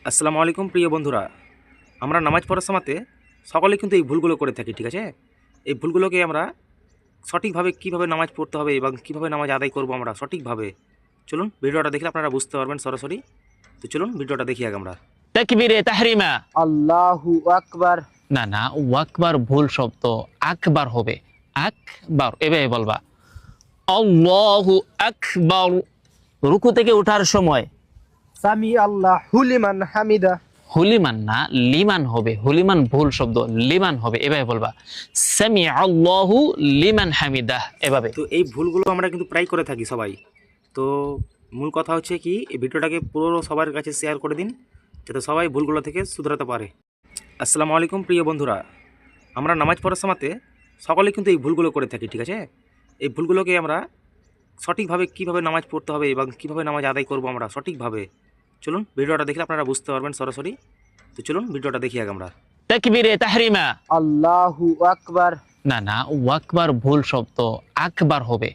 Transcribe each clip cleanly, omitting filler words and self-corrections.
আসসালামু আলাইকুম প্রিয় বন্ধুরা, আমরা নামাজ পড়ার সময়তে সকলে কিন্তু এই ভুলগুলো করে থাকি, ঠিক আছে? এই ভুলগুলোকে আমরা সঠিকভাবে কিভাবে নামাজ পড়তে হবে এবং কিভাবে নামাজ আদায় করব আমরা সঠিকভাবে, চলুন ভিডিওটা দেখলে আপনারা বুঝতে পারবেন সরাসরি। তো চলুন ভিডিওটা দেখি আগে আমরা। তাকবীরে তাহরিমা। আল্লাহু আকবার। না না, ওয়াকবার ভুল শব্দ, আকবার হবে। আকবার এভাবে বলবা, আল্লাহু আকবার। রুকু থেকে ওঠার সময় সামি আল্লাহু লিমান হামিদা। হুলিমান না, লিমান হবে। হুলিমান ভুল শব্দ, লিমান হবে। এভাবে বলবা, সামি আল্লাহু লিমান হামিদাহ। এভাবে। তো এই ভুলগুলো আমরা কিন্তু প্রায় করে থাকি সবাই। তো মূল কথা হচ্ছে কি, এই ভিডিওটাকে পুরো সবার কাছে শেয়ার করে দিন, যাতে সবাই ভুলগুলো থেকে শুধরাতে পারে। আসসালামু আলাইকুম প্রিয় বন্ধুরা, আমরা নামাজ পড়ার সময়তে সকলে কিন্তু এই ভুলগুলো করে থাকি, ঠিক আছে? এই ভুলগুলোকে আমরা সঠিকভাবে কিভাবে নামাজ পড়তে হবে এবং কিভাবে নামাজ আদায় করব আমরা সঠিকভাবে, চলুন ভিডিওটা দেখলে আপনারা বুঝতে পারবেন সরাসরি। তো চলুন ভিডিওটা দেখি আগে আমরা। তাকবীরে তাহরিমা। আল্লাহু আকবার। না না, ওয়াকবার ভুল শব্দ, আকবার হবে।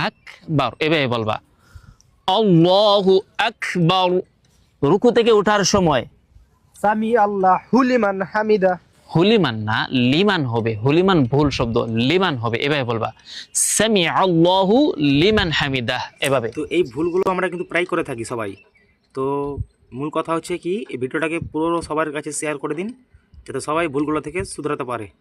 আকবার এভাবে বলবা, আল্লাহু আকবার। রুকু থেকে ওঠার সময় সামি আল্লাহু লিমান হামিদা। হুলিমান না, লিমান হবে। হুলিমান ভুল শব্দ, লিমান হবে। এভাবে বলবা, সামি আল্লাহু লিমান হামিদাহ। এভাবে। তো এই ভুলগুলো আমরা কিন্তু প্রায় করে থাকি সবাই। তো মূল কথা হচ্ছে কি, এই ভিডিওটাকে পুরো সবার কাছে শেয়ার করে দিন, যাতে সবাই ভুলগুলো থেকে শুধরাতে পারে।